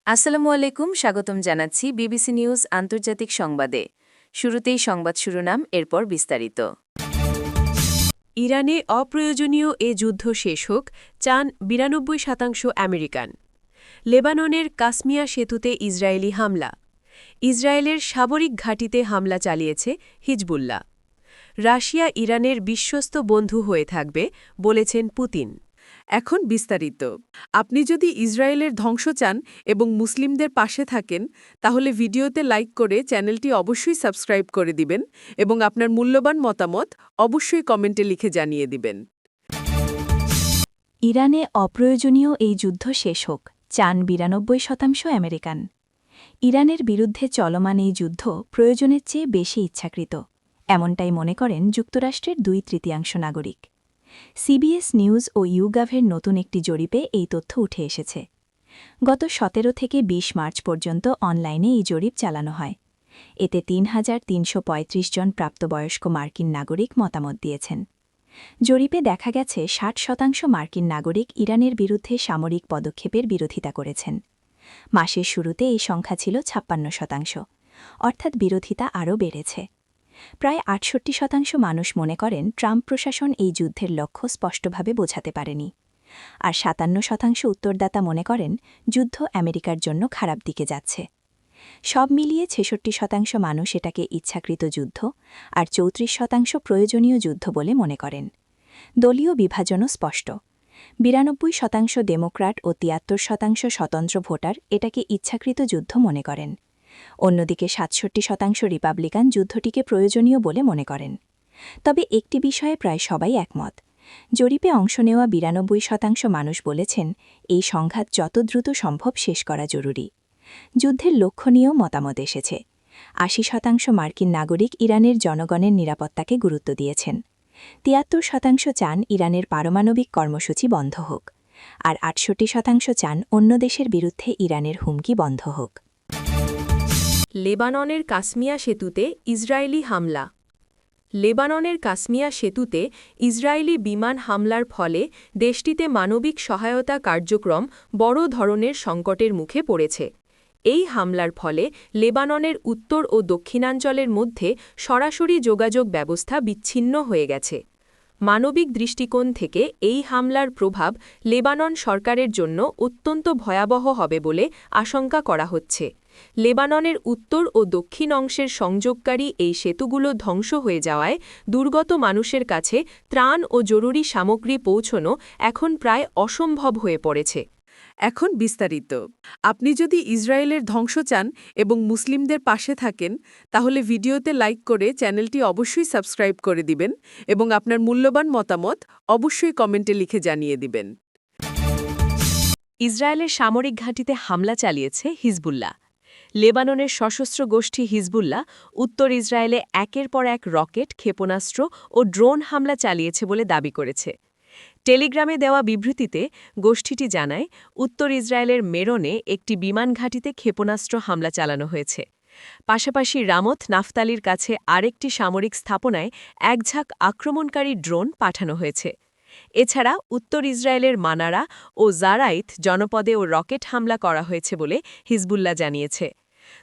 আসসালামু আলাইকুম, স্বাগতম জানাচ্ছি বিবিসি নিউজ আন্তর্জাতিক সংবাদে। শুরুতেই সংবাদ শিরোনাম, এরপর বিস্তারিত। ইরানে অপ্রয়োজনীয় এ যুদ্ধ শেষ হোক, চান ৯২% আমেরিকান। লেবাননের কাসমিয়া সেতুতে ইসরায়েলি হামলা। ইসরায়েলের সামরিক ঘাঁটিতে হামলা চালিয়েছে হিজবুল্লাহ। রাশিয়া ইরানের বিশ্বস্ত বন্ধু হয়ে থাকবে, বলেছেন পুতিন। এখন বিস্তারিত। আপনি যদি ইসরায়েলের ধ্বংস চান এবং মুসলিমদের পাশে থাকেন, তাহলে ভিডিওতে লাইক করে চ্যানেলটি অবশ্যই সাবস্ক্রাইব করে দিবেন এবং আপনার মূল্যবান মতামত অবশ্যই কমেন্টে লিখে জানিয়ে দিবেন। ইরানে অপ্রয়োজনীয় এই যুদ্ধ শেষ হোক, চান ৯২% আমেরিকান। ইরানের বিরুদ্ধে চলমান এই যুদ্ধ প্রয়োজনের চেয়ে বেশি ইচ্ছাকৃত, এমনটাই মনে করেন যুক্তরাষ্ট্রের ২/৩ নাগরিক। সিবিএস নিউজ ও ইউগাভের নতুন একটি জরিপে এই তথ্য উঠে এসেছে। গত ১৭ থেকে ২০ মার্চ পর্যন্ত অনলাইনে এই জরিপ চালানো হয়। এতে ৩,৩৩৫ জন প্রাপ্তবয়স্ক মার্কিন নাগরিক মতামত দিয়েছেন। জরিপে দেখা গেছে ৬০% মার্কিন নাগরিক ইরানের বিরুদ্ধে সামরিক পদক্ষেপের বিরোধিতা করেছেন। মাসের শুরুতে এই সংখ্যা ছিল ৫৬%, অর্থাৎ বিরোধিতা আরও বেড়েছে। প্রায় ৬৮% মানুষ মনে করেন ট্রাম্প প্রশাসন এই যুদ্ধের লক্ষ্য স্পষ্টভাবে বোঝাতে পারেনি। আর ৫৭% উত্তরদাতা মনে করেন যুদ্ধ আমেরিকার জন্য খারাপ দিকে যাচ্ছে। সব মিলিয়ে ৬৬% মানুষ এটাকে ইচ্ছাকৃত যুদ্ধ আর ৩৪% প্রয়োজনীয় যুদ্ধ বলে মনে করেন। দলীয় বিভাজনও স্পষ্ট। ৯২% ডেমোক্র্যাট ও ৭৩% স্বতন্ত্র ভোটার এটাকে ইচ্ছাকৃত যুদ্ধ মনে করেন। অন্যদিকে ৬৭% রিপাবলিকান যুদ্ধটিকে প্রয়োজনীয় বলে মনে করেন। তবে একটি বিষয়ে প্রায় সবাই একমত। জরিপে অংশ নেওয়া ৯২% মানুষ বলেছেন এই সংঘাত যত দ্রুত সম্ভব শেষ করা জরুরি। যুদ্ধের লক্ষ্য নিয়েও মতামত এসেছে। ৮০% মার্কিন নাগরিক ইরানের জনগণের নিরাপত্তাকে গুরুত্ব দিয়েছেন। ৭৩% চান ইরানের পারমাণবিক কর্মসূচি বন্ধ হোক। আর ৬৮% চান অন্য দেশের বিরুদ্ধে ইরানের হুমকি বন্ধ হোক। লেবাননের কাসমিয়া সেতুতে ইসরায়েলি হামলা। লেবাননের কাসমিয়া সেতুতে ইসরায়েলি বিমান হামলার ফলে দেশটিতে মানবিক সহায়তা কার্যক্রম বড় ধরনের সংকটের মুখে পড়েছে। এই হামলার ফলে লেবাননের উত্তর ও দক্ষিণাঞ্চলের মধ্যে সরাসরি যোগাযোগ ব্যবস্থা বিচ্ছিন্ন হয়ে গেছে। মানবিক দৃষ্টিকোণ থেকে এই হামলার প্রভাব লেবানন সরকারের জন্য অত্যন্ত ভয়াবহ হবে বলে আশঙ্কা করা হচ্ছে। লেবাননের উত্তর ও দক্ষিণ অংশের সংযোগকারী এই সেতুগুলো ধ্বংস হয়ে যাওয়ায় দুর্গত মানুষের কাছে ত্রাণ ও জরুরি সামগ্রী পৌঁছানো এখন প্রায় অসম্ভব হয়ে পড়েছে। এখন বিস্তারিত। আপনি যদি ইসরায়েলের ধ্বংস চান এবং মুসলিমদের পাশে থাকেন, তাহলে ভিডিওতে লাইক করে চ্যানেলটি অবশ্যই সাবস্ক্রাইব করে দিবেন এবং আপনার মূল্যবান মতামত অবশ্যই কমেন্টে লিখে জানিয়ে দিবেন। ইসরায়েলের সামরিক ঘাঁটিতে হামলা চালিয়েছে হিজবুল্লাহ। লেবাননের সশস্ত্র গোষ্ঠী হিজবুল্লাহ উত্তর ইসরায়েলে একের পর এক রকেট, ক্ষেপণাস্ত্র ও ড্রোন হামলা চালিয়েছে বলে দাবি করেছে। টেলিগ্রামে দেওয়া বিবৃতিতে গোষ্ঠীটি জানায়, উত্তর ইসরায়েলের মেরনে একটি বিমান ঘাঁটিতে ক্ষেপণাস্ত্র হামলা চালানো হয়েছে। পাশাপাশি রামথ নাফতালির কাছে আরেকটি সামরিক স্থাপনায় একঝাঁক আক্রমণকারী ড্রোন পাঠানো হয়েছে। এছাড়া উত্তর ইসরায়েলের মানারা ও জারাইত জনপদেও রকেট হামলা করা হয়েছে বলে হিজবুল্লাহ জানিয়েছে।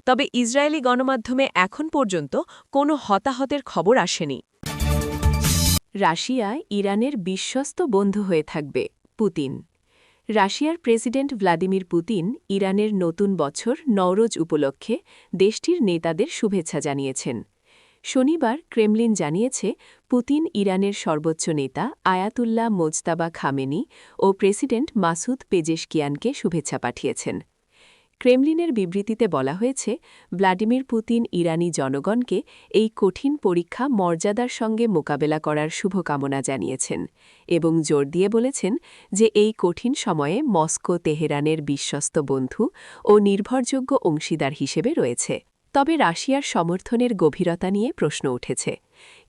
তবে ইসরায়েলি গণমাধ্যমে এখন পর্যন্ত কোনো হতাহতের খবর আসেনি। রাশিয়া ইরানের বিশ্বস্ত বন্ধু হয়ে থাকবে, পুতিন। রাশিয়ার প্রেসিডেন্ট ভ্লাদিমির পুতিন ইরানের নতুন বছর নওরোজ উপলক্ষে দেশটির নেতাদের শুভেচ্ছা জানিয়েছেন। শনিবার ক্রেমলিন জানিয়েছে, পুতিন ইরানের সর্বোচ্চ নেতা আয়াতুল্লাহ মোজতাবা খামেনি ও প্রেসিডেন্ট মাসুদ পেজেশকিয়ানকে শুভেচ্ছা পাঠিয়েছেন। ক্রেমলিনের বিবৃতিতে বলা হয়েছে, ভ্লাদিমির পুতিন ইরানি জনগণকে এই কঠিন পরীক্ষা মর্যাদার সঙ্গে মোকাবেলা করার শুভকামনা জানিয়েছেন এবং জোর দিয়ে বলেছেন যে এই কঠিন সময়ে মস্কো তেহরানের বিশ্বস্ত বন্ধু ও নির্ভরযোগ্য অংশীদার হিসেবে রয়েছে। তবে রাশিয়ার সমর্থনের গভীরতা নিয়ে প্রশ্ন উঠেছে।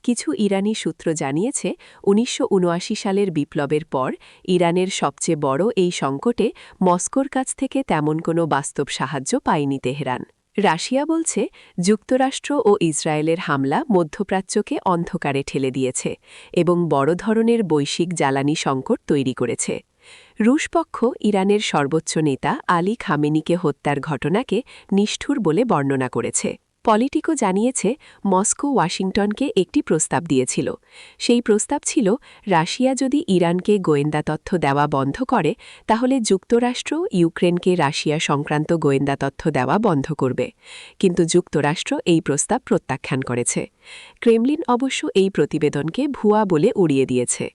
কিছু ইরানি সূত্র জানিয়েছে, ১৯৭৯ সালের বিপ্লবের পর ইরানের সবচেয়ে বড় এই সংকটে মস্কোর কাছ থেকে তেমন কোনো বাস্তব সাহায্য পায়নি তেহরান। রাশিয়া বলছে, যুক্তরাষ্ট্র ও ইসরায়েলের হামলা মধ্যপ্রাচ্যকে অন্ধকারে ঠেলে দিয়েছে এবং বড় ধরনের বৈশ্বিক জ্বালানি সংকট তৈরি করেছে। রুশপক্ষ ইরানের সর্বোচ্চ নেতা আলী খামেনিকে হত্যার ঘটনাকে নিষ্ঠুর বলে বর্ণনা করেছে। পলিটিকো জানিয়েছে মস্কো ওয়াশিংটনকে একটি প্রস্তাব দিয়েছিল। সেই প্রস্তাব ছিল রাশিয়া যদি ইরানকে গোয়েন্দা তথ্য দেওয়া বন্ধ করে তাহলে যুক্তরাষ্ট্র ইউক্রেনকে রাশিয়া সংক্রান্ত গোয়েন্দা তথ্য দেওয়া বন্ধ করবে। কিন্তু যুক্তরাষ্ট্র এই প্রস্তাব প্রত্যাখ্যান করেছে। ক্রেমলিন অবশ্য এই প্রতিবেদনকে ভুয়া বলে উড়িয়ে দিয়েছে।